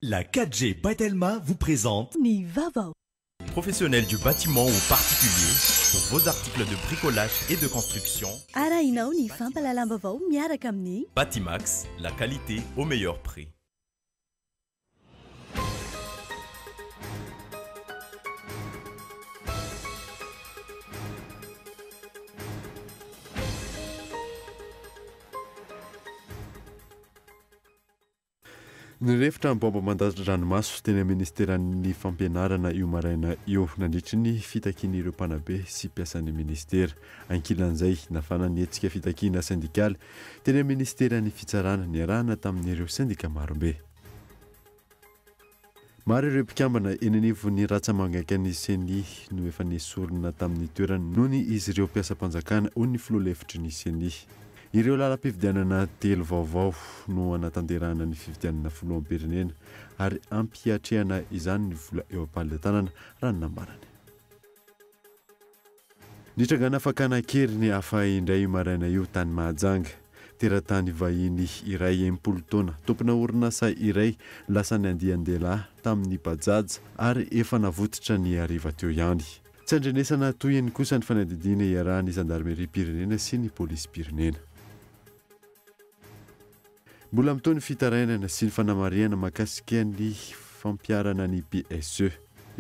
La 4G Batelma vous présente Ni Vavao. Professionnel du bâtiment ou particulier pour vos articles de bricolage et de construction. Arainao ni fampalalam vavao miaraka amin'ny Batimax, la qualité au meilleur prix. Nirefitra bomba mandazatra ranomaso teny ministeran'ny fampianarana io maraina io nandritry ny fitakian'ireo mpanabe sy mpiasan'ny ministera ankilan'izay nafana ny hetsika fitakiana syndikaly teny ministeran'ny fitsarana niarahana tamin'ireo syndika marobe. Maro ireo mpikambana eny anivon'ny ratsamangaka ny seny no efa nesorina tamin'ny toerany noho ny izy ireo mpiasa-panjakana ho ny filoha-lefitry ny seny. Ireo lalam-pividianana telo vaovao no anatanterahana ny fividianana filoham-pirenena ary ampiatrehana izany ny vola eo am-palitanana raha ny nambarany. Nitrangana fakana kery ny hafa indray maraina io tany Mahajanga. Teratany vahiny iray 80 taona tompona orinasa iray lasa ny andian-dehilahy tamin'ny bajaja ary efa navototra ny hariva teo ihany. Tsy andrenesana toyany kosa ny fanadidiana iarahan'ny zandarmeria pirenena sy ny polisy pirenena. Mbola mitony fitarainana sy ny fanamariana mahakasika ny fampiarana ny BSE.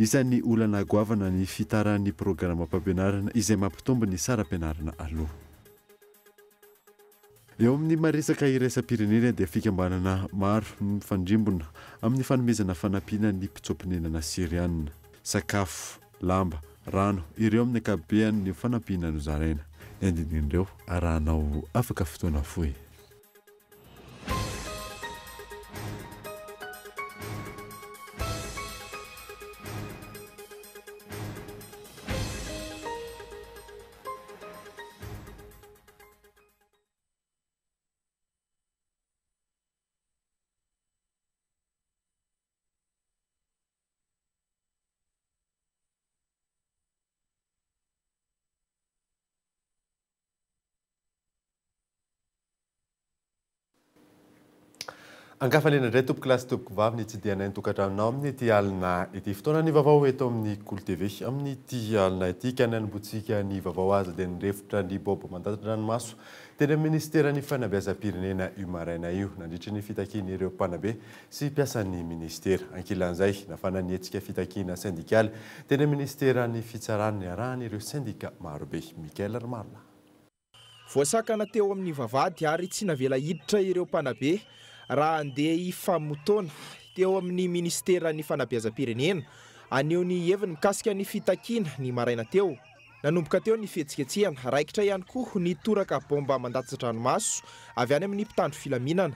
Isan'ny olana goavana ny fitaran'ny programa mpampianarana izay mampitombo ny saram-pianarana aloha. Eo amin'ny maresaka iraisam-pirenena dia fikambanana maro ny mifandrimbona amin'ny fanomezana fanampiana ny mpitsopinenana sirianina, sakafo, lamba, rano, ireo amin'ny akabehan'ny fanampiana no zaraina. Endin'ireo arahanao afaka fotoana fohy. Ankafanena indray tompoko lasy tompoko vavy ny tsidianay tokantranonao amin'ny ity alina ity fotoana ny vaovao eto amin'ny Kolo TV amin'ny ity alina ity kananimbotsika ny vaovao aza dia nirefitra ny bobo mandazatra ranomaso teny ministeran'ny fanabeazam-pirenena io maraina io nandritry ny fitakian'ireo mpanabe sy mpiasan'ny ministera ankilan'izay nafana ny hetsika fitakiana syndikaly teny ministeran'ny fitsarana niarahan'ireo syndika marobe. Mikael Armarla. Voasakana teo amin'ny vavahady ary tsy navela hiditra ireo mpanabe raha andeha ifamotona teo amin'ny ministeran'ny fanabeazam-pirenena aneo ny heviny mikasika ny fitakiana ny maraina teo. Nanomboka teo ny fihetsiketsehana raikitra ihany koa ny toraka bomba mandatsatra ranomaso avy any amin'ny mpitandro filaminana.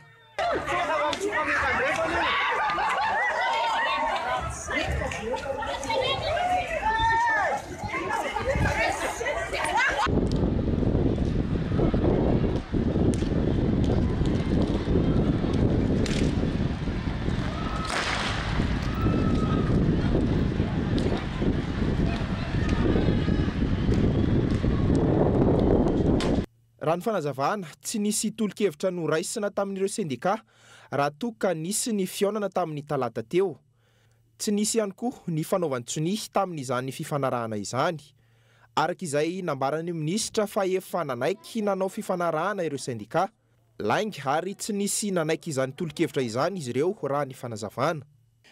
Raha ny fanazavana tsy nisy tolo-kevitra no raisina tamin'ireo sendika raha toa ka nisy ny fionana tamin'ny talata teo. Tsy nisy ihany koa ny fanaovan-tsony tamin'izany fifanarahana izany. Araka izay nambarany minisitra fa efa nanaiky nanao fifanarahana ireo sendika laingy ary tsy nisy nanaiky izany tolo-kevitra izany izy ireo raha ny fanazavana.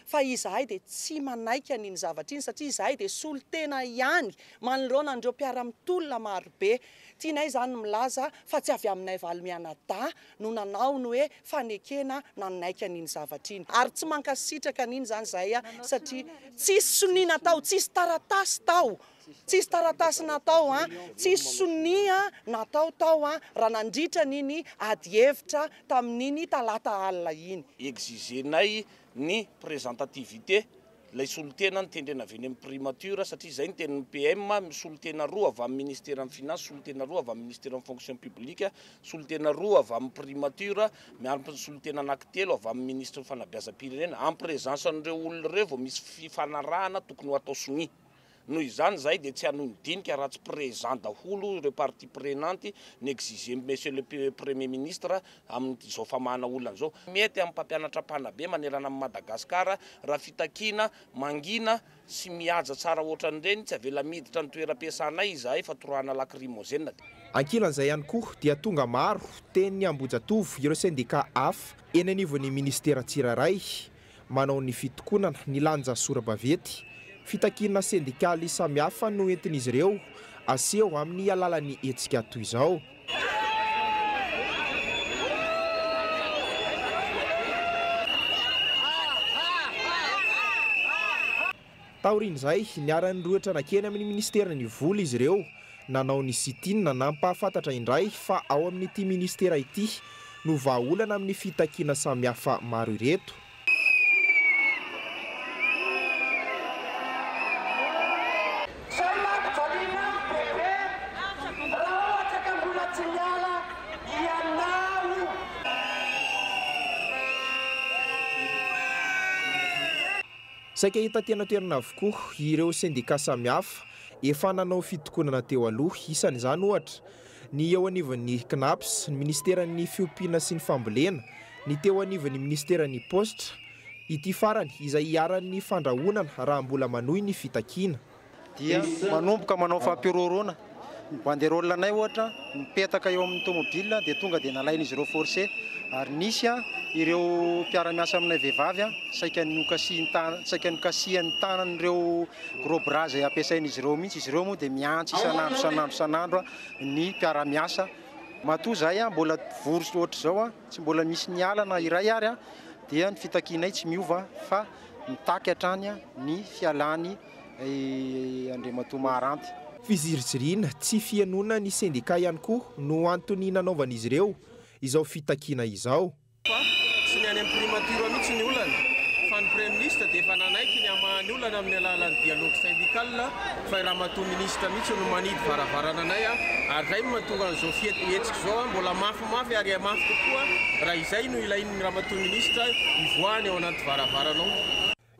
Fa izahay dia tsy manaiky an'iny zavatra iny satria izahay dia solotena ihany manoloana andreo mpiara-mitolona marobe. Tianay izany milaza fa tsy avy aminay valimianada no nanao ny hoe fanekena nanaiky an'iny zavatra iny. Ary tsy mankasitraka an'iny izany izahay satria tsisy soniana tao, tsisy taratasy tao. Tsisy taratasy natao, tsisy sonia natao tao raha nandritra n'iny ady hevitra tamin'iny talata alina iny. Exigenay ny présentativité lay solotena ny tendrena avy eny amin'ny primature satria izay ny tenin'ny PM solotena roa avy amin'ny ministère amin'ny finance, solotena roa avy amin'ny ministère amin'ny fonction publique, solotena roa avy amin'ny primature, miaraka solotena anankitelo avy amin'ny ministre fanabeazam-pirenena en présence an'ireo olona ireo vao misy fifanarahana tokony ho atao soni. noho izany zay dia tsy hanodinika raha tsy présent daholo ireo partie prenante ny exiger monsieur le premier ministre amin'izao famahana olona zao. Mety amin'ny mpampianatra mpanabe manerana amin'ny Madagasikara raha fitakiana mangina sy mihaja tsara ohatran'ireny tsy avela miditra ny toeram-piasanay izahay fa toroahana lac lacrymogène. Ankilan'izay ihany koa dia tonga maro teny Ambojatovo ireo sendika hafa eny anivon'ny ministera tsirairay manao ny fitokonana ny lanja sora-bavety. Fitakiana sendikaly samihafa no entin'izy ireo aseho amin'ny alalan'ny hetsika toy izao. Taorin'izay niaran'ny roatra nakeny amin'ny ministeran'ny vola izy ireo nanao ny sitinina nampahafantatra indray fa ao amin'ity ministera ity no vahaolana amin'ny fitakiana samihafa maro ireto. Saika hita tena toerana avokoa ireo sendika samihafa efa nanao fitokonana teo aloha, isan'izany ohatra ny eo anivon'ny CNAPS, ny ministeran'ny fiompiana sy ny fambolena, ny teo anivon'ny ministeran'ny posta, ity farany izay hiaran'ny fandrahonana raha mbola manohy ny fitakiana. Dia manomboka manao fampirorona banderole anay ohatra mipetaka eo amin'ny tomobile dia tonga dia nalaina izy ireo forcé ary nisy ireo mpiara-miasa aminay vehivavy saika nokasihan'ny tanan'ireo gros bras izay ampiasain'izy ireo mihitsy. Izy ireo moa dia miantso isanandro ny mpiara-miasa. Matoa zay mbola voroso ohatra zao tsy mbola misy niala na iray ary dia ny fitakianay tsy miova fa mitaky hatrany ny fialany Andriamatoa Maharanty. Fizirizirina tsy fianona ny sendika ihany koa no antony nanaovan'izy ireo izao fitakiana izao. Sy ny any amin'ny primature mihitsy ny olana fa ny premier ministre dia efa nanaiky ny amahany olana amin'ny alalan'ny dialogue syndical fa Ramatoa ministre mihitsy no manidy varavarana anay ary zay mahatonga an'izao fihetsika zao mbola mafimafy ary mafy kokoa raha izay no ilain'ny Ramatoa ministre ivoahany ao anaty varavaranao.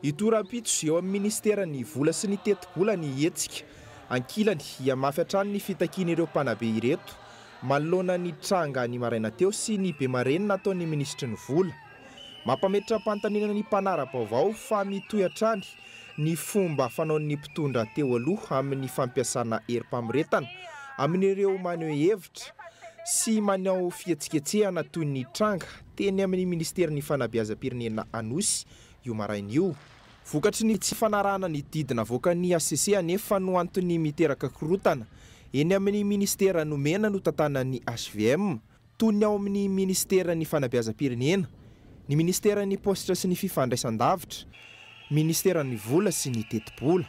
Itora-pitso eo amin'ny ministeran'ny vola sy ny teti-bola ny hetsika. Ankilany hiamafy hatrany ny fitakiana ireo mpanabe ireto manoloana ny tranga ny maraina teo sy ny be marenina nataon'ny ministry ny vola. Mampametra pantanina ny mpanara-baovao fa mitohy hatrany ny fomba fanaon'ny mpitondra teo aloha amin'ny fampiasana herim-pamoretana amin'ireo maneho hevitra sy manao fihetsiketsehana toy ny tranga teny amin'ny ministeran'ny fanabeazam-pirenena Anosy io maraina io. Vokatry ny tsy fanarahana ny didina voakan'ny ACC anefa no antony miteraka korotana eny amin'ny ministera nomena no tantanan'ny HVM toy ny ao amin'ny ministeran'ny fanabeazam-pirenena, ny ministeran'ny postra sy ny fifandraisan-davitra, ministeran'ny vola sy ny teti-bola.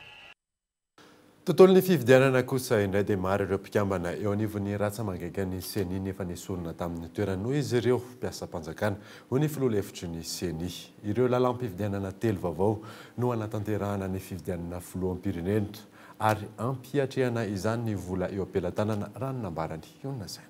Tontolon'ny fifidianana kosa indray dia maro ireo mpikambana eo anivon'ny ratsamangaiky ny CENI nefa nisorona tamin'ny toerana noho izy ireo mpiasa-panjakana ho ny filoha hevitry ny CENI. Ireo lalam-pifidianana telo vaovao no anatanterahana ny fifidianana filoham-pirenena ary ampiatrehana izany ny vola eo ampelantanana raha nambarany Iona Saina.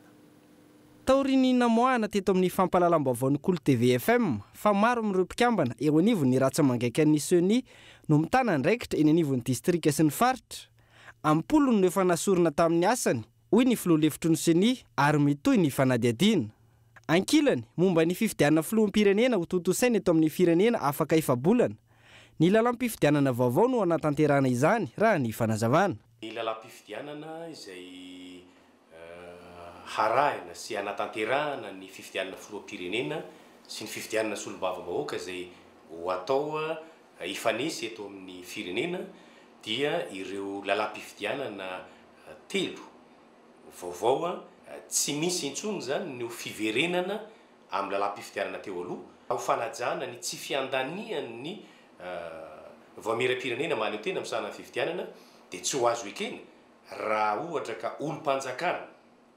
Taoriny namoahana teto amin'ny fampahalalam-baovao ny Kolo TV FM fa maro amin'ireo mpikambana eo anivon'ny ratsamangaiky ny CENI no mitana andraikitra eny anivon'ny distrika sy ny faritra. Ampolony no efa nasorona tamin'ny asany, hoy ny filoha hevitry ny CENI ary mitohy ny fanadihadiana. Ankilany momba ny fifidianana filoham-pirenena ho tontosaina eto amin'ny firenena afaka ifabolana. Ny lalam-pifidianana vaovao no anatanterahana izany raha ny fanazavana. Ny lalam-pifidianana izay harahina sy anatanterahana ny fifidianana filoham-pirenena sy ny fifidianana solombavam-bahoaka izay ho atao ifanesy eto amin'ny firenena dia ireo lalam-pifidianana telo vaovao tsy misy intsony zany no fiverenana amin'ny lalam-pifidianana teo aloha ho fanajana ny tsy fiandanian'ny voamiram-pirenena maneho tena amin'ny sahana fifidianana dia tsy ho azo ekena raha ohatra ka olom-panjakana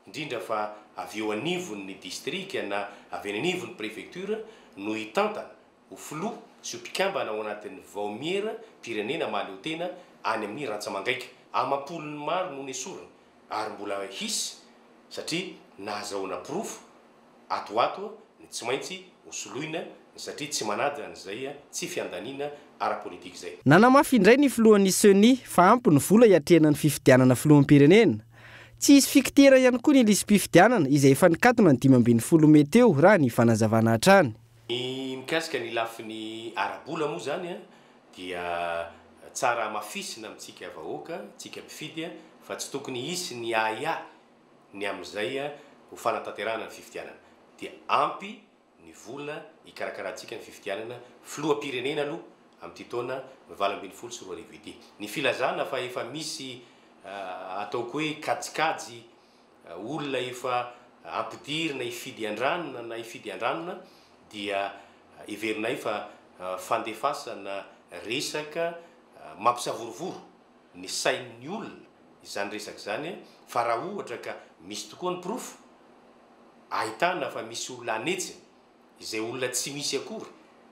indrindra fa avy eo anivon'ny distrika na avy eny anivon'ny préfecture no hitantana ho filoha sy ho mpikambana ao anatin'ny voamiram-pirenena maneho tena any amin'ny ratsamangaiky. Amam-polony maro no nesorana ary mbola hisy satria nahazahoana porofo atoato ny tsy maintsy hosoloina satria tsy manady an'izay tsy fiandaniana ara-politika zay. Nanamafy indray ny filohan'ny Sony fa ampy ny vola hiatrehana ny fifidianana filoham-pirenena. Tsy hisy fikitera ihany koa ny lisam-pifidianana izay efa nikatona ny 520 meteo raha ny fanazavana hatrany. Ny mikasika ny lafin'ny arabola moa zany dia tsara mafisina amintsika vahoaka, tsika mpifidy fa tsy tokony hisy ny aya ny amin'izay ho fanatanterahana ny fifidianana. Dia ampy ny vola hikarakarahantsika ny fifidianana filoham-pirenena aloha amin'ity taona 2024. Ny filazana fa efa misy ataoko hoe kajikajy olona efa ampidirina hifidy andranona na hifidy andranona dia iverinay fa fandefasana resaka mampisavorovoro ny sain'ny olona izany resaka zany fa raha ohatra ka misy tokoa ny proof ahitana fa misy olona anetsy izay olona tsy misy akory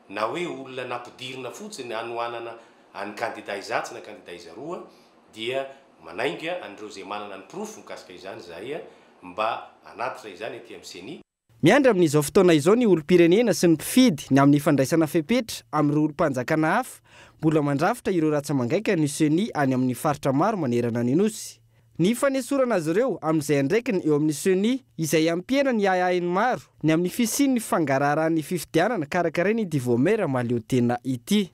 na hoe olona nampidirina fotsiny hanoanana any candidat izatsy na candidat izaroa dia manainga an'ireo zay manana ny proof mikasika izany zay mba anatitra izany ety amin'ny CENI. Miandry amin'izao fotoana izao ny olom-pirenena sy ny mpifidy ny amin'ny fandraisana fepetra amin'ireo olom-panjakana hafa mbola mandrafitra ireo ratsa-mangaika ny CENI any amin'ny faritra maro manerana ny nosy. Ny fanesorana azy ireo amin'izay andraikiny eo amin'ny CENI izay ampiena ny ayainy maro ny amin'ny fisian'ny fangaraharahan'ny fifidianana karakaray ny Divomera Maliotena ity.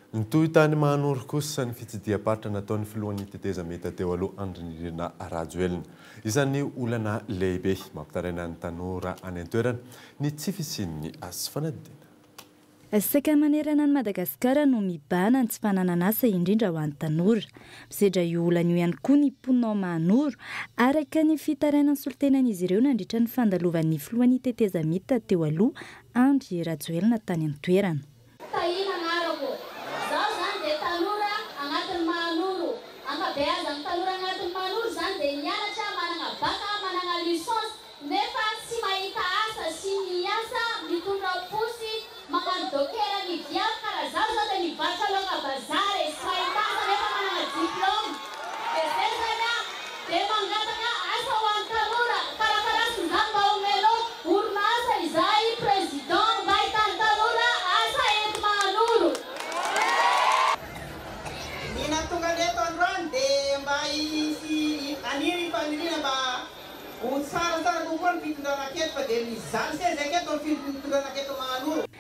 Ny tohitany Mahanoro kosa ny fitsidiam-paritra nataon'ny filohan'ny tetezameta teo aloha Andrinirina Rajoelina. Isan'ny olana lehibe mampitaraina ny tanora any an-toerana ny tsy fisian'ny asa fanadina. Saika manerana ny Madagasikara no mibana ny tsy fananana asa indrindra ho an'ny tanora. Misedra io olana io ihany koa ny mponina Mahanoro araka ny fitarainany solotenan'izy ireo nandritra ny fandalovan'ny filohan'ny tetezameta teo aloha Andry Rajoelina tany amin'ny toerana.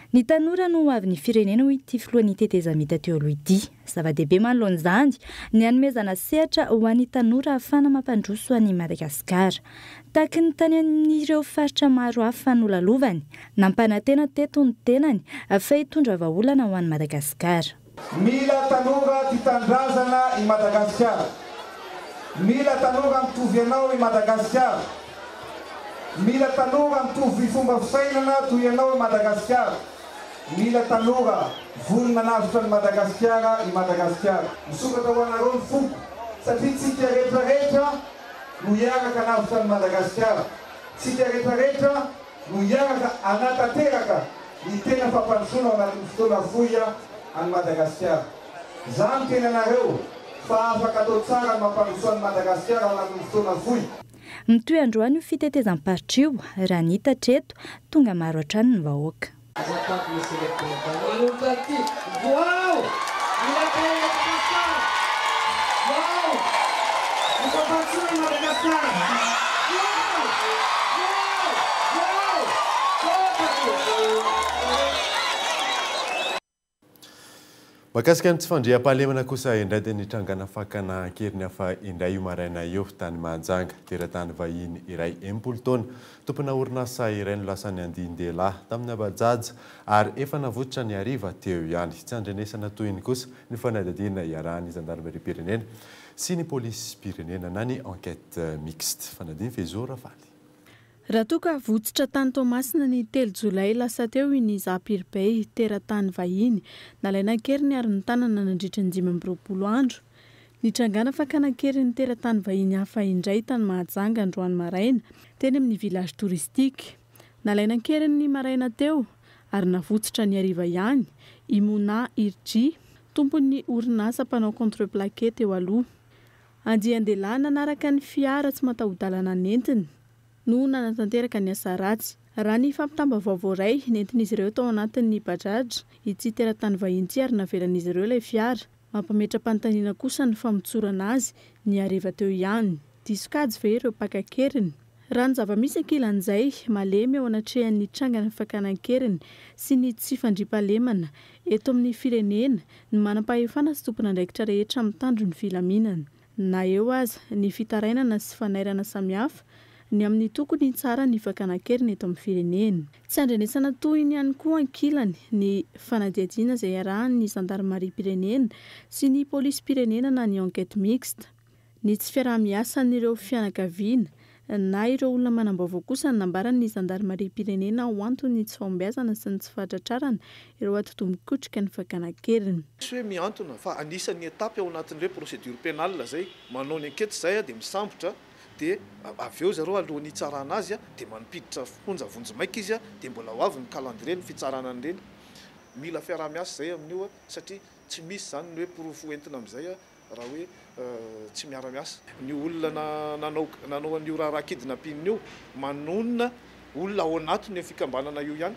Ny tanora no avy ny firenena ho ity filohan'ny tetezameta teo aloha ity. Zava-dehibe manoloan'izany ny hanomezana sehatra ho an'ny tanora ahafana mampandroso an'i Madagasikara. Tahaka ny tany amin'ireo faritra maro hafa nolalovany, nampanantena teto ny tenany fa hitondra vahaolana ho an'i Madagasikara. Mila tanora titandrazana i Madagasikara. Mila tanora mitovy anao i Madagasikara. Mila tanora mitovy fomba fisainana toy ianao i Madagasikara. Mila tanora volona navitra ny Madagasikara i Madagasikara. Misokatra ho anareo ny foko satria tsika rehetrarehetra no hiaraka navitra ny Madagasikara. Tsika rehetrarehetra no hiaraka anatanteraka ny tena fampandrosoana ao anatin'ny fotoana fohy any Madagasikara. Zany tena anareo fa afaka atao tsara ny mampandrosoa ny Madagasikara ao anatin'ny fotoana fohy. Mitoy androany io fitetezam-paritra io raha ny hita hatreto tonga maro hatrany ny vahoaka. Makasika ny tsy fandriam-pahalemana kosa indray dia nitrangana fakana ankeriny hafa indray io maraina eo tany Mahajanga teratany vahiny iray 80 taona tompona orinasa iray no lasany andin-dehilahy tamin'ny abajaja ary efa navototra ny hariva teo ihany. Tsy andrenesana toy ny kosa ny fanadadiana iarahan'ny zandarmerie-pirenena sy ny polisy-pirenena na ny enquête mixte. Fanadiny Fezora Faly. Raha toka vototra tany Tomasina ny 3 Jolay lasa teo ny Zapirbey teratany vahiny nalaina ankeriny ary ny tanana nandritra ny 5 andro. Nitrangana fakana ankeriny teratany vahiny hafa indray tany Mahajanga androany maraina teny amin'ny village touristique. Nalaina ankeriny maraina teo ary navototra ny hariva ihany Imona Irji tompon'ny orinasa mpanao contre-plaqué teo aloha. Andian-dehilahy nanaraka ny fiara tsy mataho-dalana nentiny no nanatanteraka ny asa ratsy raha ny fampitamba vaovao ray nentin'izy ireo tao anatin'ny bajaj itsy teratany vahiny tsy ary navelan'izy ireo ilay fiara mampametra-panontaniana kosa ny famotsorana azy ny ariva teo ihany diskajy ve ireo pakakeriny raha ny zava-misy ankilan'izay malemy ao anatrehan'ny trangana fakanan-keriny sy ny tsy fandriampahalemana eto amin'ny firenena ny manam-pahefana sy tompona andraikitra rehetra mitandro ny filaminana na eo aza ny fitarainana sy fanairana samihafa ny amin'ny tokony tsara ny fakanan-keriny eto amin'ny firenena tsy andrenesana tohiny ihany koa ankilany ny fanadiadiana izay arahan'ny zandarmaria pirenena sy ny polisy pirenena na ny enquête mixte ny tsy fiarah-miasan'ireo fianakaviana na ireo olona manam-baovao kosa ny nambaran'ny zandarmaria pirenena ho antony tsy fahombiazana sy ny tsy fahatratrarana ireo atotomikotrika ny fakanan-keriny tsy hoe miantona fa anisan'ny etapy ao anatin'ireo procédure pénale zay manao ny enquête zay dia misambotra dia avy eo zareo alohan'ny hitsarana azy dia manopiditra fonja vonjy-maika izy dia mbola ho avy ny calendrier ny fitsarana an'ireny mila fiarah-miasa zay amin'io satria tsy misy zany ny hoe porofo entina amin'izay raha hoe tsy miara-miasa ny olona nanao an'io raha kidnapping-io manonona olona ao anatiny fikambanana io ihany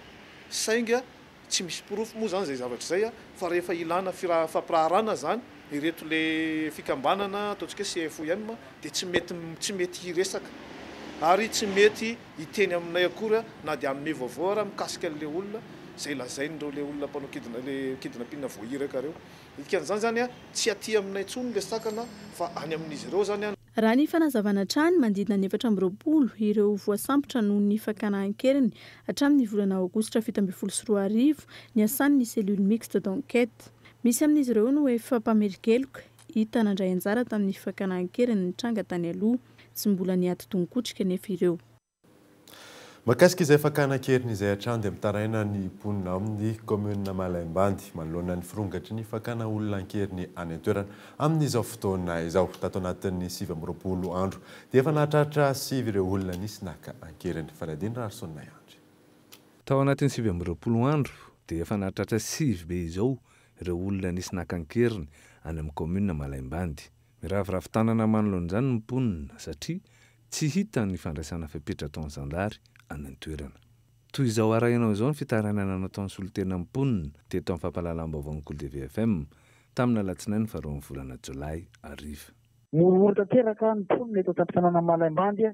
sainga tsy misy porofo moa zany zay zavatra zay fa rehefa ilana fampiraharana zany ireto le fikambanana ataontsika CFO ihany ma dia tsy mety hiresaka ary tsy mety hiteny aminay akory na dia amin'ny vaovao raha mikasika an'le olona zay lazain'ireo le olona mpanao kidnapping voahiraka reo ikan'izany zany tsy aty aminay tsony le sakana fa any amin'izy ireo zany raha ny fanazavana trany mandidina ny 420 ireo voasambotra noho ny fakanahan-keriny hatramin'ny volana aogositra 2024 ny asan'ny cellule mixte d'enquête misy amin'izy ireo no efa mpamerikeloka hita nandray anjara tamin'ny fakanahan-keriny ny tranga tany aloha tsy mbola niaty tongokotrika nefa ireo makasika izay fakanan-keriny izay hatrany dia mitaraina ny mponina amin'ny commune Malaimbandy manoloana ny firongatry ny fakana olona ankeriny any an-toerana amin'izao fotoana izao tato anatin'ny 7 andro dia efa nahatratra 7 ireo olona nisy naka ankeriny Faradiny Rarsona Andry tao anatin'ny 7 andro dia efa nahatratra 7 be izao ireo olona nisy naka ankeriny any amin'ny commune Malaimbandy miraviravin-tanana manoloana izany ny mponina satria tsy hita ny fandraisana fepetra tao an-jandary any an-toerana toy izao arahinao izao ny fitarainana nataon'ny solitena mponina teto amin'ny fampahalalam-baovao ny KTV FM tamina alatsinainy 2 volana Jolay ariva morohoro tanteraka ny mponina eto an-tanàna Malaimbandy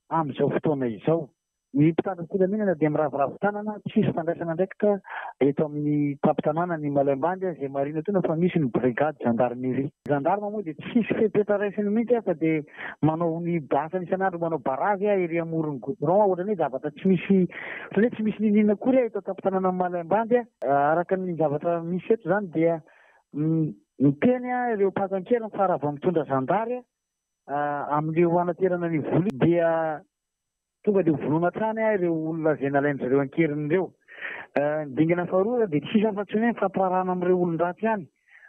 amin'izao fotoana izao ny mpitandro filaminana dia miraviravin-tanana tsisy fandraisana ndraikitra eto amin'ny tampon-tanàna ny Malaimbandy izay marina tena fa misy ny brigade gendarmerie gendarme moa dia tsisy fepetra raisiny mihitsy fa dia manao ny asany isan'andro manao baravy ery amoron'ny goudron ohatrany hoe zavatra tsy misy ninina akory eto tampon-tanàna Malaimbandy araka ny zavatra misy eto zany dia miteny ireo mpakan-keriny fa raha vao mitondra zandary amin'ireo anaterana ny voly dia tonga dia vonoana trany ireo olona izay nalain'izareo ankeriny ireo dingana faharoa dia tsisy afa-tsy hoe fampiarahana amin'ireo olon-dratsy ihany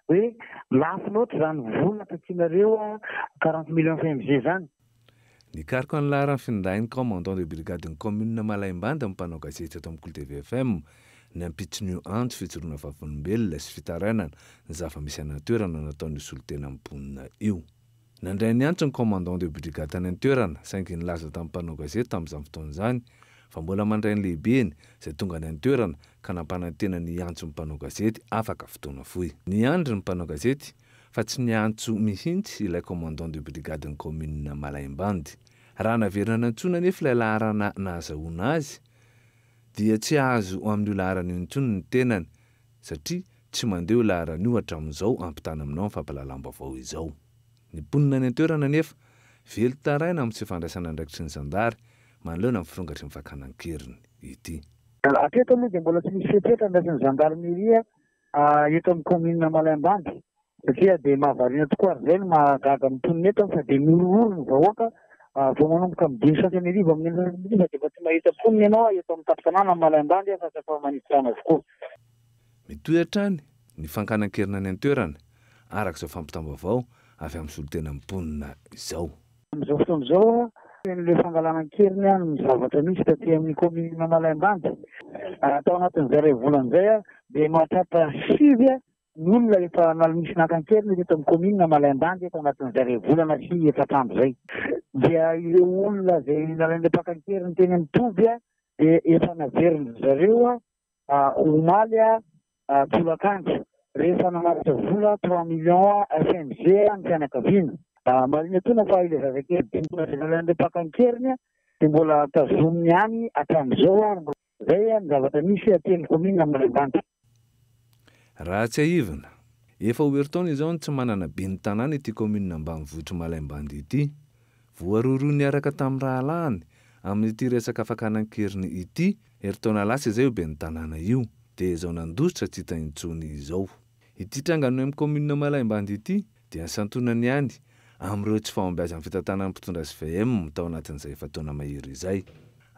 hoe lafo loatra zany vola tatsianareo 40 millions FMG zany nikariko ny laharany findainy commandant de brigade ny commune Malaimbandy amin'ny mpanao gazety eto amin'ny KTV FM ny ampitsin'io antso fitsoroana vavolombelona sy fitarainana ny zava-misy ana-toerana nataon'ny solitena mponina io nandray ny antso ny commandant de brigade tany an-toerana saingy nilaza tamin'ny mpanao gazety tamin'izany fotoana izany fa mbola mandray ny lehibeny izay tonga ny an-toerana ka nampanantena ny antso ny mpanao gazety afaka fotoana fohy ny andry ny mpanao gazety fa tsy niantso mihitsy ilay commandant de brigade ny commune Malaimbandy raha naverina nantsona nefa ilay laharana nahazahoana azy dia tsy azo amin'io laharana io intsony ny tenany satria tsy mandeha laharana io hatramin'izao ampitana aminao ny fampahalalam-baovao izao ny mponina any an-toerana nefa velo taraina amin'ny tsy fandraisana andraikitry ny zandary manoloana amin'ny firongatry ny fakanan-keriny ity ateto aloha dia mbola tsy misy fepetra andraisin'ny gendarmerie eto amin'ny commune Malaimbandy satria dia mahavariana tokoa ary zay no mahagaga mponina eto fa dia miorooro ny vahoaka vao manomboka midiny sasany ariva amin'ny dia efa tsy mahita mponina ianao eto amin'ny tampon-tanàna Malaimbandy fa tsy afa manitrana avokoa mitohy hatrany ny fankanan-kerina any an-toerana arak'izao fampitambavao avy amin'ny solitena mponina izao amin'izao fotoana izao le fangalanan-keriny ny zavatra misy taty amin'ny commune Malaimbandy atao anatin'izay volan'izay dia mahatratra 7 ny olona efa misy nakan-keriny eto amin'ny commune Malaimbandy eto anatin'izay volana sy efatrandro zay dia ireo olona izay nalain'ilay mpakan-keriny teny amin'ny Toby dia efa naveriny zareo omaly tolakandro rehefa namaritra vola 3 millions FMG ny fianakaviana. Marina tona fa ilay zazakely dimbola zay pakankeriny dia mbola tazominy any hatramin'izao zay ny zavatra misy ateny komina Malaimbandy. Raha tsy aivina, efa oeritaona izao tsy manana be ny tanàna ity komina ambanivohitra Malaimbandy ity. Voaroaro niaraka tamin'ny rahalany amin'ity resaka fakanan-keriny ity, eritaona lasa izay be ny tanàna io, dia izao nandositra tsy hita intsony izao. Ity trangano amin'ny komina Malaimbandy ity dia santonany ihany amin'ireo tsy fahombiazan'ny fitantanana mpitondra SVM tao anatin'izay efa-taona mahery izay.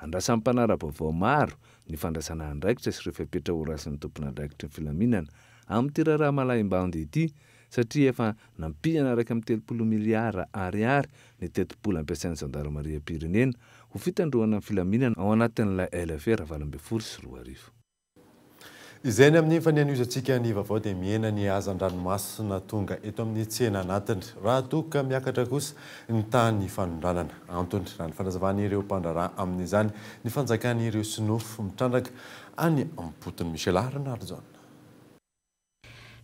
Andrasan'ny mpanara-baovao maro ny fandraisana andraikitra sy rehefa hipetra ho rasin'ny tompon'andraikitra ny filaminana amin'ity raharaha Malaimbandy ity, satria efa nampihana araka amin'ny 30 miliara ariary ny tetipolo ampiasain'ny Zandarmaria-pirenena ho fitandroana amin'ny filaminana ao anatin'ilay LFR 2024. Izay ny amin'ny faneniozantsika ny vaovao dia miena ny hazan-dranomasina tonga eto amin'ny tsena anatiny. Raha toka miakatra kosa ny tany fanondranana. Antony raha ny fanazavany ireo mpandraraha amin'izany ny fanjakany ireo sinofo mitrandraka any ampotony Michel Arnarzon.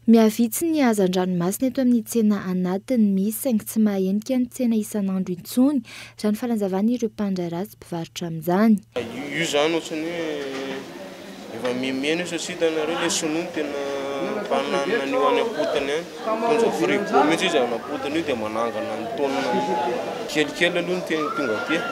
Miavitsy ny hazan-dranomasina eto amin'ny tsena anatiny, misy saingy tsy mahenika ny tsena isan'andro intsony raha ny fanazavany ireo mpandraraha sy mpivarotra amin'izany. Io zany ohatrany efa mimena satria hitanareo le sonono tena mpananana an'io any ampotany any. Tonja frigo mihitsy izy any ampotany io dia manangana ny taona kelikely aloha ny tena tonga aty.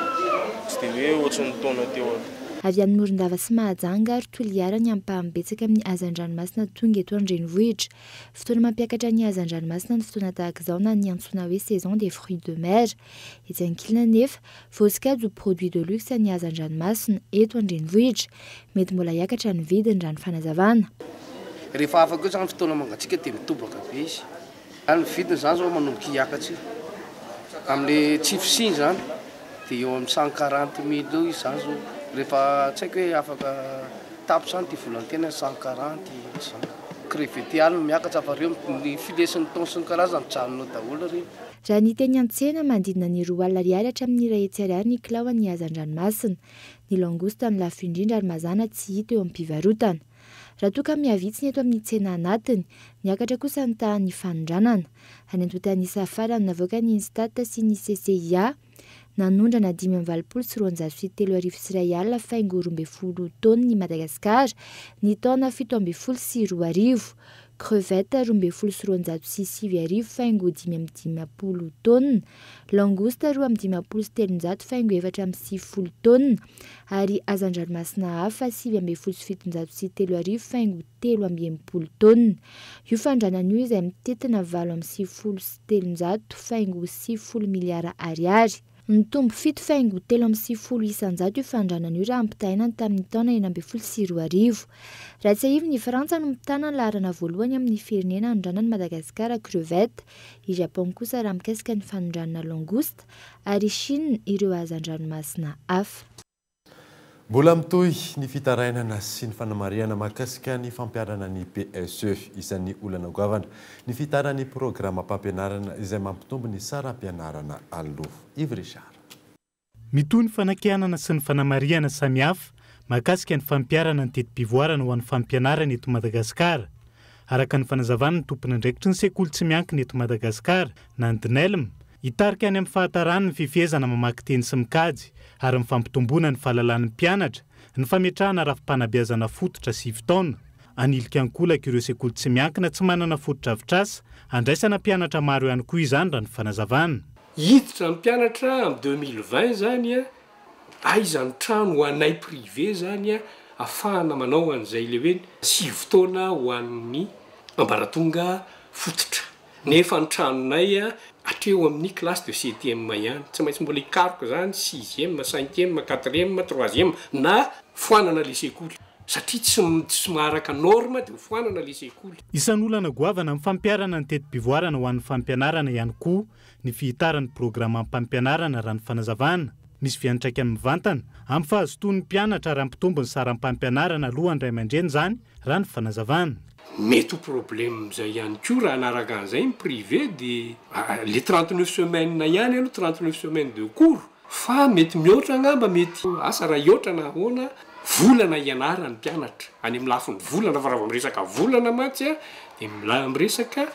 Tsy dia hoe ohatrany taona teo any. Avy amin'ny Morondava sy Mahajanga ary Toliara ny ampahambetsaka amin'ny hazan-dranomasina tonga eto an-drenivohitra. Fotoana mampiakatra ny hazan-dranomasina ny fotoana tahaka izao na ny antsoina hoe saison des fruits de mer. Etsy ankilany nefa voasika-jo produit de luxe ny hazan-dranomasina eto an-drenivohitra. Mety mbola hiakatra ny vidiny raha ny fanazavana. Rehefa afaka izany fotoana mangatsiaka dia mitobaka be izy. Ary ny vidiny izany zao manomboka hiakatra. Amin'ilay tsifosiny izany dia eo amin'ny 140 000 izany zao. Rehefa tsy haiko hoe afaka tapo izany dia volantena 140 izany. Crevette alina miakatra fa reo ny filesin'ny taona sy ny karazany tranonao daholo reo. Raha ny teny an-tsena manodidina ny 2 ariary hatramin'ny 1 ariary ny kilao ny hazan-dranomasina. Ny langouste ny lafo indrindra ary mazana tsy hita eo amin'ny mpivarotana. Raha toka miavitsy ny eto amin'ny tsena anatiny, niakatra kosa ny tahan'ny fanondranana. Any Antotanisa farany navoaka ny Instat sy ny CCIA nanondrana 5,403 alina faingo 12 taona ny Madagasikara ny taona 17,2 crevette 12,306 faingo 5,10 taona, langouste 2,7 faingo 4,70 taona ary hazan-dranomasina hafa 7,703 faingo 3,30 taona. Io fandranana io izay mitetina 7,7 faingo 70 miliara ariary. Ny tombo 7 faingo 3,70 isan-jato io fandranana io raha ampitahaina tamin'ny taona 2012. Raha tsy aivy ny Frantsa no mitana ny laharana voalohany amin'ny firenena hanondranan'ny Madagasikara crevette, i Japon kosa raha mikasika ny fanondranana langouste ary Chine ireo hazan-dranomasina hafa. Mbola mitohy ny fitarainana sy ny fanamariana mahakasika ny fampiarana ny PSE isan'ny olana goavana ny fitarany programa mpampianarana izay mampitombo ny saram-pianarana aloha. Yves Richard. Mitohy ny fanakianana sy ny fanamariana samihafa mahakasika ny fampiarana ny teti-pivoarana ho an'ny fampianarana eto Madagasikara. Araka ny fanazavana ny tompon'andraikitry ny sekoly tsy miankina eto Madagasikara na ny DNELM, hitarika any amin'ny fahatarana ny fifehezana mamaky teny sy mikajy ary ny fampitomboana ny fahalalan'ny mpianatra, ny fametrahana rafi-panabeazana fototra 7 taona. Anilika ankolaka ireo sekoly tsy miankina tsy manana fototra avitrasa, andraisana mpianatra maro ihany koa izany raha ny fanazavana. Hiditra ny mpianatra amin'ny 2020 zany aizany trano ho anay privé zany afahana manao an'izay le hoe 7 taona ho an'ny ambaratonga fototra. Nefa ny tranonay atreo amin'ny classe de 7e ihany. Tsy maintsy mbola hikaroka zany 6e, 5e, 4e, 3e na foanana le sekoly. Satria tsy maharaka norma dia foanana le sekoly. Isan'olana goavana amin'ny fampiarana ny teti-pivoarana ho an'ny fampianarana ihany koa ny fihitaran'ny programa mpampianarana raha ny fanazavana. Misy fiantraika amin'ny vantana amin'ny fahazotoan'ny mpianatra raha mpitombo ny saram-pampianarana alohan'ny ray aman-dreny zany raha ny fanazavana. Mety ho problème zay ihany koa raha anaraka an'izay ny privé dia le 39 semaines ihany aloha 39 semaines de cours fa mety mihoatra angamba mety asa raha hihoatra na ahoana volana ianarany mpianatra any amin'ny lafiny volana fa raha vao miresaka volana mantsy a dia miresaka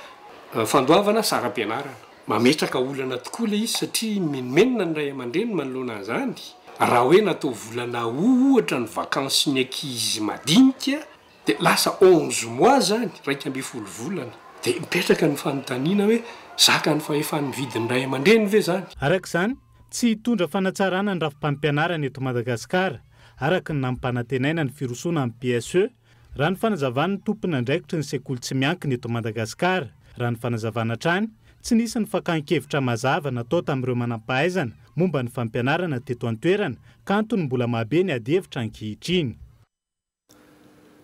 fandoavana saram-pianarana mametraka olana tokoa le izy satria menomenona ny ray aman-dreny manoloana an'izany raha hoe natao volana ohatra ny vakansy ny ankizy madinika dia lasa 11 mois zany 12 volana dia mipetraka ny fanontaniana hoe zaka ny fahefan'ny vidin'ny ray aman-dreny ve zany araka izany tsy hitondra fanatsarana ny rafim-pampianarana eto Madagasikara araka ny nampanantenaina ny firosoana amin'ny PSE raha ny fanazavana ny tompony andraikitry ny sekoly tsy miankina eto Madagasikara raha ny fanazavana trany tsy nisy ny fakan-kevitra mazava natao tamin'ireo manam-pahaizana momba ny fampianarana teto an-toerana kantony mbola mahabe ny adihevitra ankehitriny.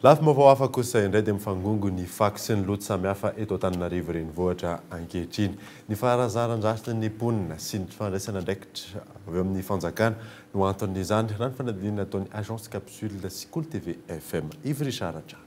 Lafy maovao hafa kosa indray dia mifangongo ny fako sy ny loto samihafa eto Antananarivo renivohitra ankehitriny. Ny faharazaran-drasy ny ponina sy ny fandraisana andraikitra avy amin'ny fanjakana no anton'izany raha ny fanadinana ataon'ny agence capsule sy Cool TV FM Ivry Saratra.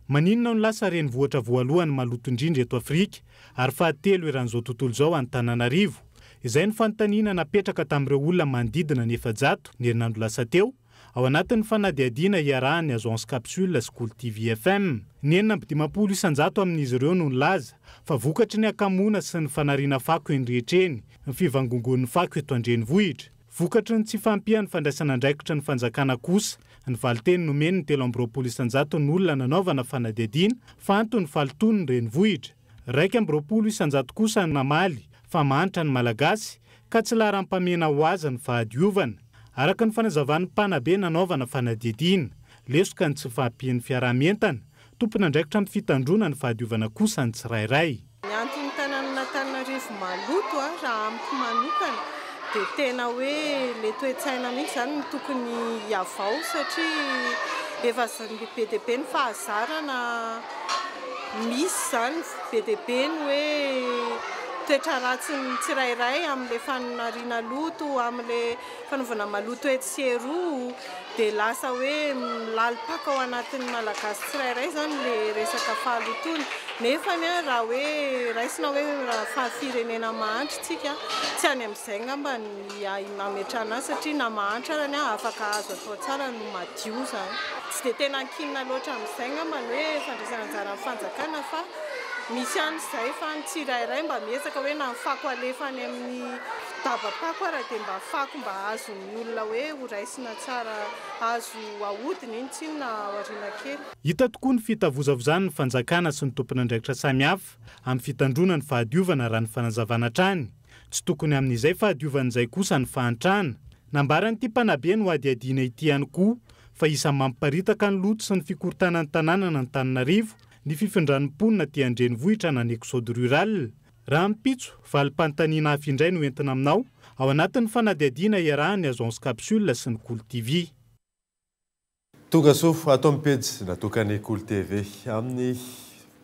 Maninona no lasa renivohitra voalohany maloto indrindra eto Afrika ary fahatelo eran'izao tontolo izao Antananarivo. Izay ny fanontaniana napetraka tamin'ireo olona manodidina ny 700 ny herinandro lasa teo ao anatin'ny fanadihadiana iarahan'ny agence capsule sy Cool TV FM. Ny 920 isanjato amin'izy ireo no nilaza fa vokatry ny akamoana sy ny fanariana fako endrehetreny ny fivangongon'ny fako eto andrenivohitra. Vokatry ny tsy fampian'ny fandraisana andraikitra ny fanjakana kosa ny valiteny nomeny ny 320 isanjato ny olona nanaovana fanadihadiana fa antony falitony ny renivohitra. 220 isanjato kosa ny namaly fa mantra ny malagasy ka tsy laharam-pamena ho azy ny fahadiovana. Araka ny fanazavany mpanabe nanaovana fanadihadiana lesoka ny tsy fahampian'ny fiaraha-mientana tompony andraikitra amin'ny fitandrona ny fahadiovana kosa ny tsirairay. Ny antony tanàn'Antananarivo maloto raha amiko manokana dia tena hoe le toe-tsaina mihitsy zany ny tokony hiavao satria efa be dia be ny fahazarana misy zany be dia be ny hoe toetra ratsy ny tsirairay amin'le fanariana loto, amin'le fanaovana maloto etseroa dia lasa hoe milalipaka ao anatin'ny malagasy tsirairay zany le resaka fahalotony. Nefa raha hoe raisina hoe fahafirenena mahantra tsika tsy any amin'izay ngamba ny mametrana azy satria na mahantra arany afaka azo atao tsara no madio zany. Tsy dia tena ankinina loatra amin'izay ngamba ny hoe fandraisana anjara amin'ny fanjakana fa misy an'izay fa ny tsirairay mba miezaka hoe na mifako alefany amin'ny dabapako raha dia mba fako mba azo ny olona hoe ho raisina tsara azo ahodiny iny tsiny na aoriana kely. Hita tokoa ny fitavozavozany ny fanjakana sy ny tompony andraikitra samihafa amin'ny fitandrona ny fahadiovana raha ny fanazavana trany. Tsy tokony amin'izay fahadiovan'izay kosa ny fahantrana. Nambaran'ity mpanabe no adiadiana ity ihany koa fa isan'ny mamparitaka ny loto sy ny fikorontanany tanàna ny Antananarivo ny fifindran'ny mponina ty andrenivohitra na ny exode rural. Raha mipitso valim-panontaniana hafa indray no entina aminao ao anatin'ny fanadihadiana iarahan'ny agence capsule sy ny Cool TV. Tongasoa atao amin'ny pejy natokany Cool TV amin'ny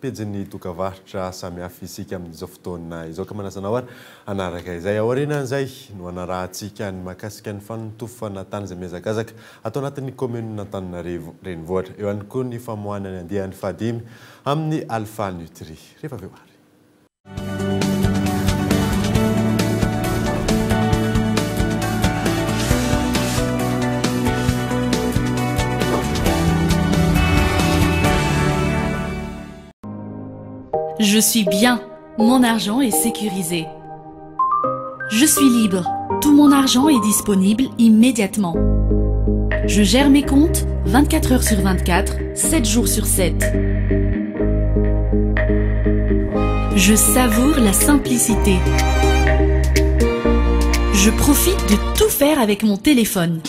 pejiny dokavarotra samihafa isika amin'izao fotoana izao ka manasana hoara anaraka izay aorianan'izay no anarahantsika ny mahakasika ny fanotofana tany izay mihazakazaka atao anatin'ny commune Antananarivo renivohitra. Eo ihany koa ny famoahana ny andihan'ny fahadimy amin'ny Alpha Nutri. Rehefa avy eo ary. Je suis bien, mon argent est sécurisé. Je suis libre, tout mon argent est disponible immédiatement. Je gère mes comptes 24 heures sur 24, 7 jours sur 7. Je savoure la simplicité. Je profite de tout faire avec mon téléphone.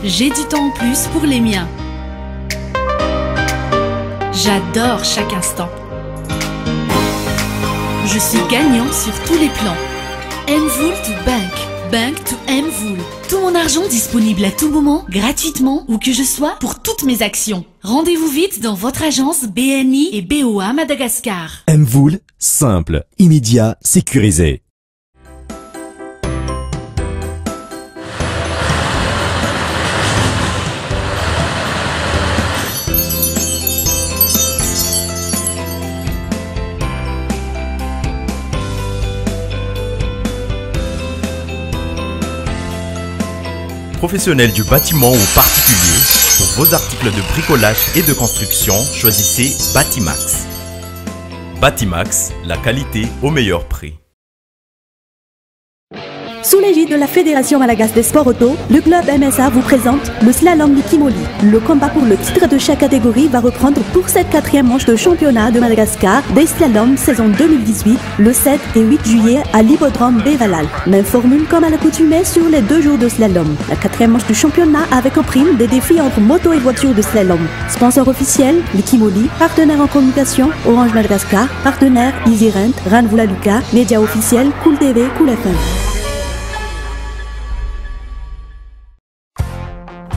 J'ai du temps en plus pour les miens. J'adore chaque instant. Je suis gagnant sur tous les plans. Mvoul to Bank, Bank to Mvoul. Tout mon argent disponible à tout moment, gratuitement, où que je sois, pour toutes mes actions. Rendez-vous vite dans votre agence BNI et BOA Madagascar. Mvoul, simple, immédiat, sécurisé. professionnels du bâtiment ou particuliers, pour vos articles de bricolage et de construction, choisissez Batimax. Batimax, la qualité au meilleur prix. Sous l'égide de la Fédération Malagasy des sports auto, le club MSA vous présente le slalom du Kimoli. Le combat pour le titre de chaque catégorie va reprendre pour cette 4e manche de championnat de Madagascar des slaloms saison 2018, le 7 et 8 juillet à l'hippodrome Bevalal. Même formule comme à l'accoutumée sur les 2 jours de slalom. La 4e manche du championnat avec en prime des défis entre moto et voiture de slalom. Sponsor officiel, le Kimoli, partenaire en communication, Orange Madagascar, partenaire EasyRent, Ranvula Luca, média officiel, Cool TV, Cool FM.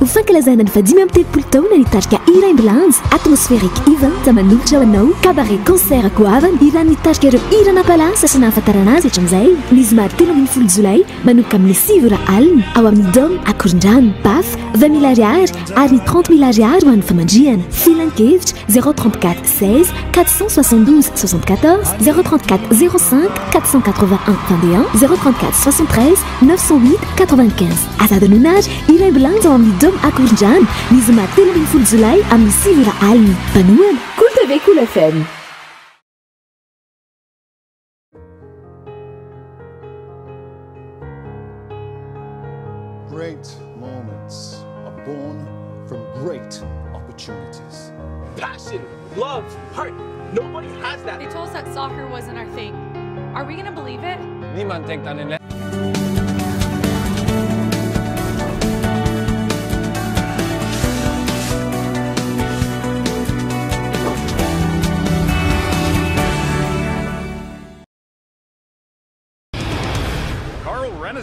Ufankalazana ny vadimy amin'ny telopolo taona nitarika hira ambulance atmosphérique event manolotra ho anao cabaret concert goavana hira nitarika ireo hirana palasa sy nahafantarana azy hatramin'izay lizomary 3 jolay manomboka amin'ny 6 ora alina ao amin'ny dôme akorondrano baf 20 000 ariary ary 30 000 ariary ho an'ny famandriana filan-kevitra 034 16 472 74 034 05 481 21 034 73 908 95 azadinonary hira ambulance ao amin'ny dôme akorondrano lizomary 3 jolay amin'ny 6 ora alina panoana Cool TV Cool FM. Great moments are born from great opportunities. Passion, love, heart. Nobody has that. They told us that soccer wasn't our thing. Are we going to believe it? Niemand denkt an den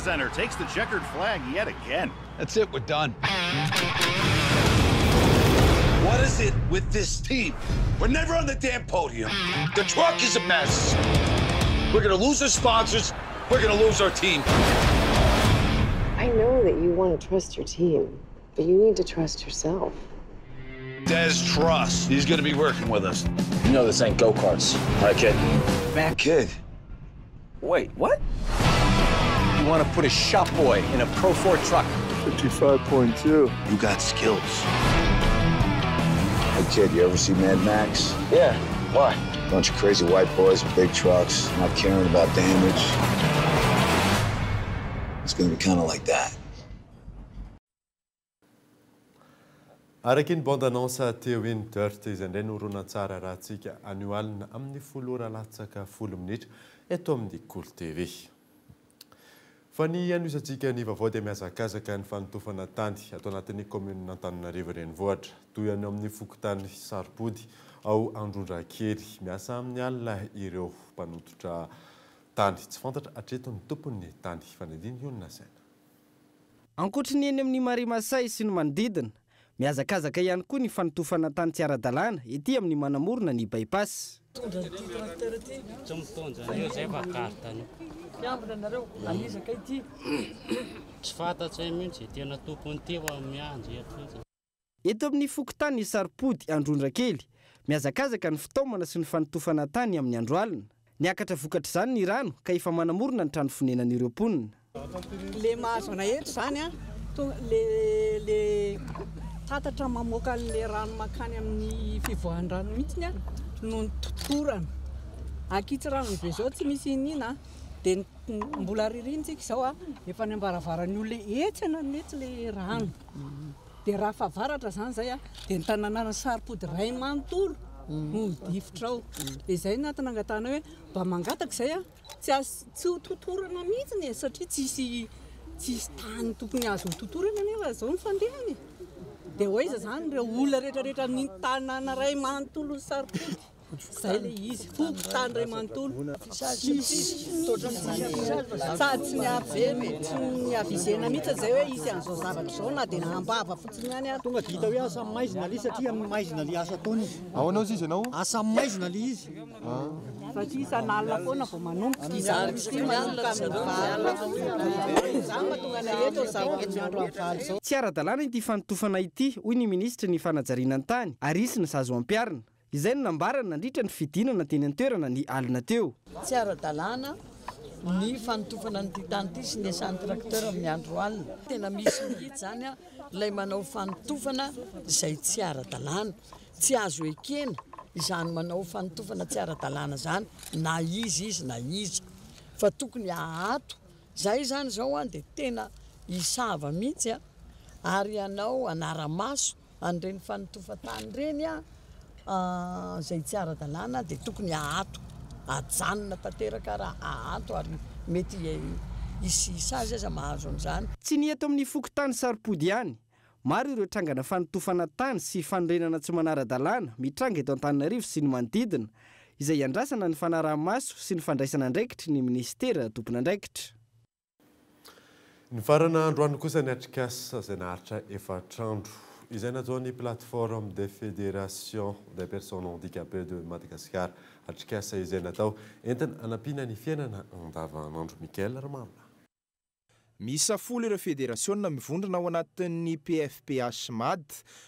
Center takes the checkered flag yet again. That's it, we're done. What is it with this team? We're never on the damn podium. The truck is a mess. We're gonna lose our sponsors. We're gonna lose our team. I know that you want to trust your team, but you need to trust yourself. Des Truss, he's gonna be working with us. You know this ain't go-karts, right, kid? Man, kid. Wait, what? You want to put a shop boy in a Pro 4 truck? 55.2. You got skills. Hey kid, you ever see Mad Max? Yeah, why? Bunch of crazy white boys with big trucks, not caring about damage. It's gonna be kind of like that. Araky ny bande-annonce teo iny Dirt izay indray noronan-tsara raha antsika anio alina amin'ny 10 ora latsaka 10 minitra eto amin'ny Cool TV. Fa ny anisantsika ny vaovao dia mihazakazaka ny fanotofana tany atao anatin'ny commune Antananarivo renivohitra toy any amin'ny fokotany Saripody ao Androndrakely miasa amin'ny alina ireo mpanototra tany tsy fantatra hatreto ny tompon'ny tany fanadiny io nasaina. Ankoatry ny eny amin'ny Marimasay sy ny manodidina mihazakazaka ihany koa ny fanotofana tany tsy ara-dalàna ety amin'ny manamorona ny bypass. Eto amin'ny fokotany Saripody Androndrakely mihazakazaka ny fitaomana sy ny fanotofana tany amin'ny andro alina. Niakatra vokatra izany ny rano ka efa manamorona ny trano fonenan'ireo mponina. Le mahazo ana eto zany a le tatatra mamoaka le rano makany amin'ny fivoahan-drano mihitsy a no totorana. Akitsy rano be zao tsy misy inina dia mbola ririntsika izao a efa ny ambaravarany olona etsana metsy le rano. Dia raha favaratra zany zay a dia ny tanàna Saripody ray manontolo no difotra ao. Dia izay natanangatana hoe mba mangataka izay a tsy ho totorana mihitsy satria tsisy tany tokony azo ho totorana nefa zao ny fandehany. Dia hoaiza zany ireo olona rehetrarehetra ny tanàna ray manontolo ny Saripody. Zay le izy fokotany ray manontolo. Sady tsy ny avizena mihitsy zay hoe izy an'izao zavatra izao na dia nahambava fotsiny ihany ary. Tonga dia hita hoe asa maizina le satria amin'ny maizina le asa ataony. Ahoana izy ianao? Asa maizina le izy. Satria isan'alina foana vao manomboka izany manomboka amin'ny valo. Izany mahatonga na eto zavatra andro amin'ny valo izao. Tsy ara-dalàna ity fanotofana ity hoy ny ministra ny fanajariana ny tany ary isy ny sazo ampiarina. Izay no nambarana nandritra ny fidinana teny an-toerana ny alina teo. Tsy ara-dalàna ny fanotofana nyty tany ty sy ny asan'ny tracteur amin'ny andro alina tena misy mihitsy zany a ilay manao fanotofana izay tsy ara-dalàna tsy azo ekena izany manao fanotofana tsy ara-dalàna zany na izy na iza fa tokony ahato zay zany zao a dia tena isava mihitsy a ary ianao anara-maso an'ireny fanotofa-tany reny a zay tsy ara-dalàna dia tokony ahato ajanona tanteraka raha ahato ary mety isy sazy aza mahazo an'izany. Tsy ny eto amin'ny fokotany saripody ihany, maro ireo trangana fanotofana tany sy fanorenana tsy manara-dalàna mitranga eto Antananarivo sy ny manodidina izay iandrasana ny fanaraha-maso sy ny fandraisana andraikitry ny ministera tompon'andraikitra. Ny farana androany kosa ny atrikasa izay naharitra efatr'andro izay natao ny plateforme des fédérations des personnes handicapées de Madagascar atrikasa izay natao entina hanampiana ny fiainana andavanandro. Mikael Ramanona. Misafolo ireo federasiona mivondrona ao anatin'ny PFPH MAD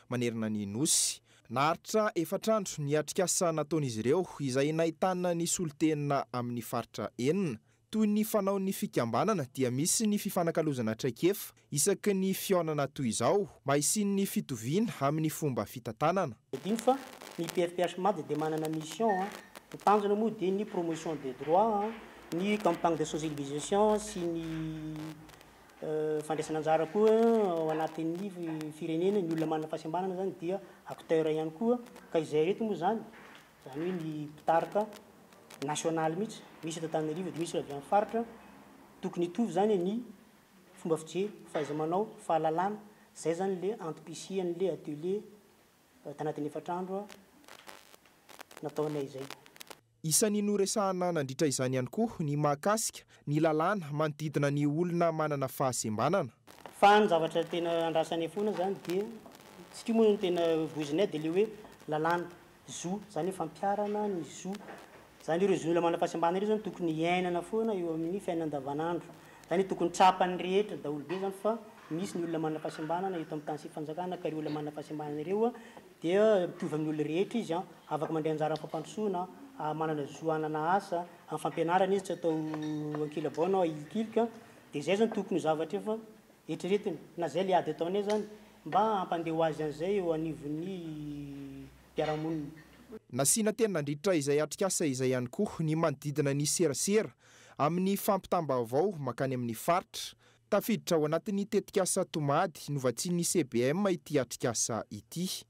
manerana ny nosy. Naharitra efatr'andro ny atrikasa nataon'izy ireo izay nahitana ny solotenina amin'ny faritra enina. Toy ny fanao ny fikambanana dia misy ny fifanakalozana traikefa isaky ny fiaonana toy izao mba hisiany ny fitoviana amin'ny fomba fitantanana. Fa ny PFPH MAD dia manana mission ny tanjona moa dia ny promotion des droits, ny campagne de sensibilisation sy ny fandraisana anjara koa ao anatin'ny firenena ny olona manana fahasembanana zany dia acteur ihany koa ka izay reto moa zany hoe ny mpitarika national mihitsy misy eto Antananarivo dia misy avy amin'ny faritra tokony hitovy zany ny fomba fijery fahaiza-manao fahalalàna zay zany le antom-pisiany le atelier tanatin'ny efatr'andro nataonay izay. Isan'ny noresahana nandritra izany ihany koa ny mahakasika ny lalàna manodidina ny olona manana fahasembanana. Fa ny zavatra tena andrasanay foana zany dia tsy moa tena voizinay dia le hoe lalàna zo zany hoe fampiarana ny zo zany ireo olona manana fahasembanana ireo zany tokony iainana foana eo amin'ny fiainana andavanandro zany tokony trapany rehetra daholo be zany fa misy ny olona manana fahasembanana eto amin'ny tany sy fanjakana ka ireo olona manana fahasembanana ireo dia mitovy amin'ny olona rehetra izy afaka mandeha anjara fampandrosoana manana zoanana asa amin'ny fampianarana izy tsy atao ankila-baona ilikilika dia zay zany tokony zavatra efa eritreretina na zay le ady ataonay zany mba hampandeha ho azy an'izay eo anivon'ny mpiaramonina. Nasiana tena nandritra izay atrikasa izay ihany koa ny manodidina ny serasera amin'ny fampitamba-baovao makany amin'ny faritra tafiditra ao anatin'ny tetikasa tomady novatsian'ny CBM ity atrikasa ity.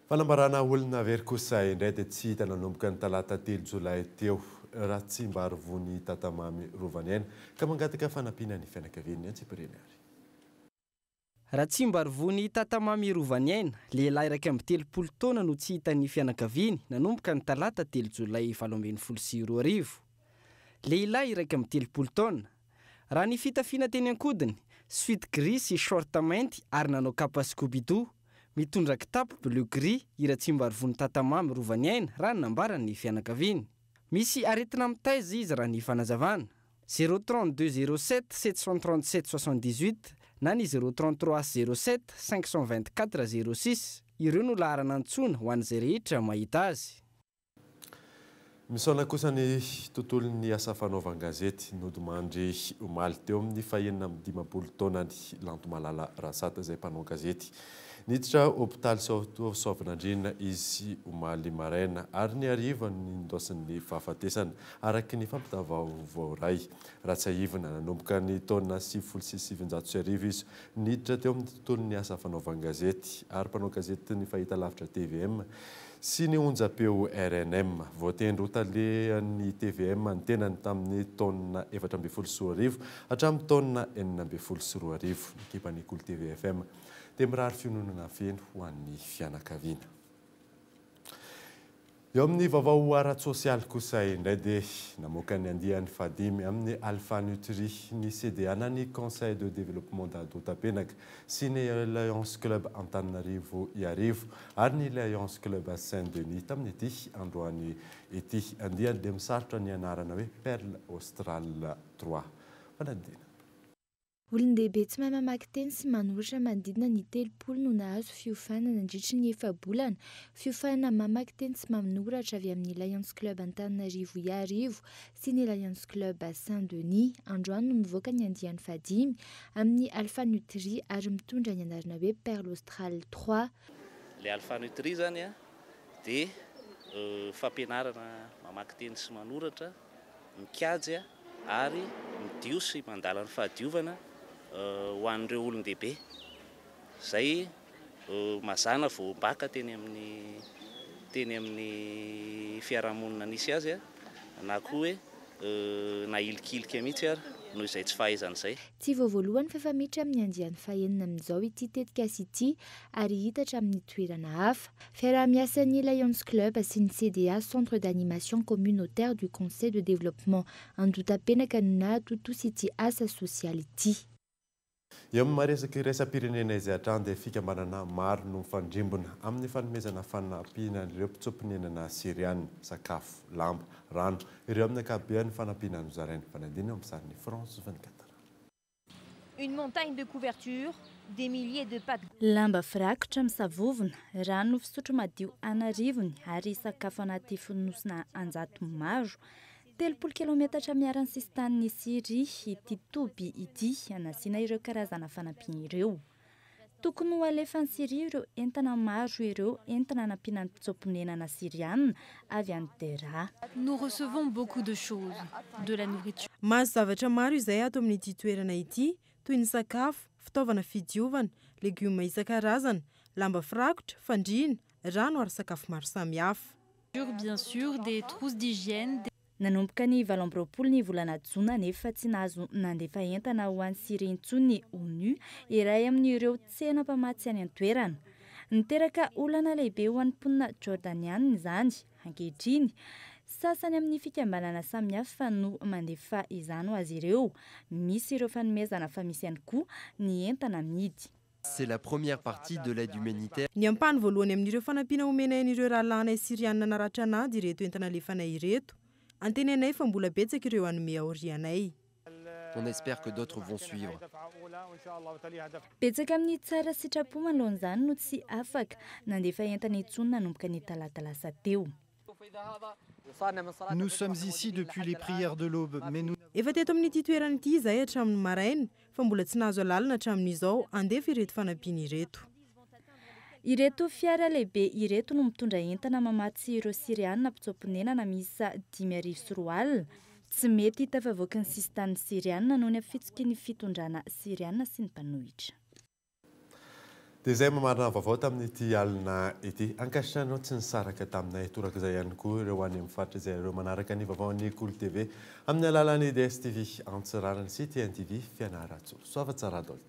Fanambarana olona very kosa indray dia tsy hita nanomboka ny talata 3 Jolay teo raha tsy mba arovony tatamamy Rovaniaina ka mangataka fanampiana ny fianakaviany Antsipirenary. Raha tsy mba arovony tatamamy Rovaniaina, lehilahy 13 taona no tsy hita ny fianakaviany nanomboka ny talata 3 Jolay 2024. Lehilahy 13 taona raha ny fitafiana teny ankodiny, suite gris sy short mainty ary nanao kapa Scooby-Doo mitondra kitapo bleu gris ira tsy mba arovony tatamamy Rovaniaina raha nambarany fianakaviany. Misy aretina mitaiza izy raha ny fanazavana 032 07 737 78 na ny 033 07 524 06 ireo no laharana antsoina ho an'izay rehetra mahita azy. Misaona kosa ny tontolon'ny asa fanaovan-gazety nodimandry omaly teo amin'ny fahenina amin'ny 15 taona ny Lanto Malala Rasata izay mpanao gazety. Niditra hôpitaly Soavinandriana izy omaly maraina ary ny hariva nindosin'ny fahafatesana araky ny fampitavaovao ray Ratsahivina nanomboka ny taona 770 izy niditra teo amin'ny tontolon'ny asa fanaovan-gazety ary mpanao gazety ny fahitalavitra TVM sy ny onjapeo RNM voatendry ho talehan'ny TVM ny tenany tamin'ny taona 14 hatramin'ny taona 14 ekipan'ny Cool TV FM dia mirary fiononana feno ho an'ny fianakaviana. Eo amin'ny vaovao ara-tsosialy kosa indray dia namoaka ny andihan'ny fadimy amin'ny Alpha Nutri ny CDA na ny Conseil de développement d'Antotapenaka sy ny Alliance Club Antananarivo Iarivo ary ny Alliance Club Saint-Denis tamin'ny ity androany ity andihany dia misarotra ny anarana hoe Perle Austral 3. Fanadina. olon-dehibe tsy mahay mamaky teny sy manoratra manodidina ny 3 no nahazo fiofanana nandritry ny 4 bolana. Fiofanana mamaky teny sy manoratra avy amin'ny Lions Club Antananarivo Iarivo sy ny Lions Club Saint-Denis. Androany no nivoaka ny andiany fahadimy amin'ny Alpha Nutri ary mitondra ny anarana hoe Perle Austral 3. Le Alpha Nutri zany a dia fampianarana mamaky teny sy manoratra, mikajy ary midio sy mandala ny fahadiovana ho an'ireo olon-dehibe. Zay mazana vao mbaka teny amin'ny fiarahamonina nisy azy na koa hoe na ilikilika mihitsy ary noho izay tsy fahaizan'izay. Tsy vao voalohany fa efa miditra amin'ny andiany fahaenina amin'izao ity tetika sy ity ary hitatra amin'ny toerana hafa. Fiaraha-miasan'ny Lions Club sy ny CDA Centre d'animation communautaire du Conseil de développement Andotapenaka no nahatoto sy ity asa sosialy ity. Eo amin'ny maresaka iraisam-pirenena izay hatrany dia fikambanana maro no mifandrimbona amin'ny fanomezana fanampiana ireo mpitsopinenana siriana, sakafo, lamba, rano ireo amin'ny ankapobeny fanampiana no zarainy fanadina amin'ny sariny France 24. Une montagne de couverture, des milliers de pâtes. Lamba firakotra misavovona, rano fisotro madio anarivony ary sakafo anaty fonosina anjato maro. 30 kilometatra miarany sistan'ny Syrie ity toby ity anasiana ireo karazana fanampiana ireo. Tokony ho alefan'ny Syrie ireo entana maro ireo entana anampiana ny mpitsopinenana siriana avy any Dera. Nous recevons beaucoup de choses, de la nourriture. Mahazo zavatra maro izay ato amin'ity toerana ity, toy ny sakafo, fitaovana fidiovana, legioma isan-karazana, lamba firakotra, fandriana, rano ary sakafo maro samihafa. Bien sûr, des trousses d'hygiène. Nanomboka ny 27 ny volana Jona nefa tsy nahazo nandefa entana ho an'ny Syrie intsony ONU iray amin'ireo tsena mpamatsy any an-toerana. Niteraka olana lehibe ho an'ny mponina Jordaniana izany ankehitriny. Sasany amin'ny fikambanana samihafa no mandefa izany ho azy ireo. Misy ireo fanomezana fa misy ihany koa ny entana amidy. C'est la première partie de l'aide humanitaire. Ny ampany voalohany amin'ireo fanampiana omenay an'ireo rahalanay siriana naratra anady ireto entana lefanay ireto. Antenenay fa mbola betsaka ireo anome aorianay. On espère que d'autres vont suivre. Betsaka amin'ny tsara sitrapo manoloan'izany no tsy afaka nandefa entana intsony nanomboka ny talata lasa teo. Nous sommes ici depuis les prières de l'aube, mais nous... Efa teto amin'ity toerana ity izay hatramin'ny maraina fa mbola tsy nahazo alalina hatramin'izao andefa ireto fanampiana ireto. Ireto fiara lehibe ireto no mitondra entana mamatsy ireo siriana mpitsopinenana misa 10,4 alina. Tsy mety hitafavoaka ny sistan'ny siriana noho ny afitsika ny fitondrana siriana sy ny mpanohitra. Dia izay mamarina vaovao tamin'ity alina ity. Ankasitrahana tsy nisaraka taminay toraka izay ihany koa ireo any amin'ny faritra izay ireo manaraka ny vaovaon'ny Cool TV amin'ny alalan'ny DSTV Antsirarany sy TNTV Fianarantsoa. Soava tsara dolo.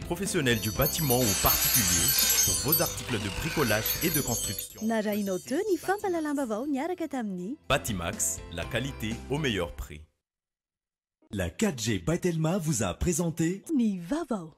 Professionnels du bâtiment ou particuliers pour vos articles de bricolage et de construction. Narainao teo ny fampalalambavao niaraka tamin'ny Batimax, la qualité au meilleur prix. La 4G by Telma vous a présenté ny vavao.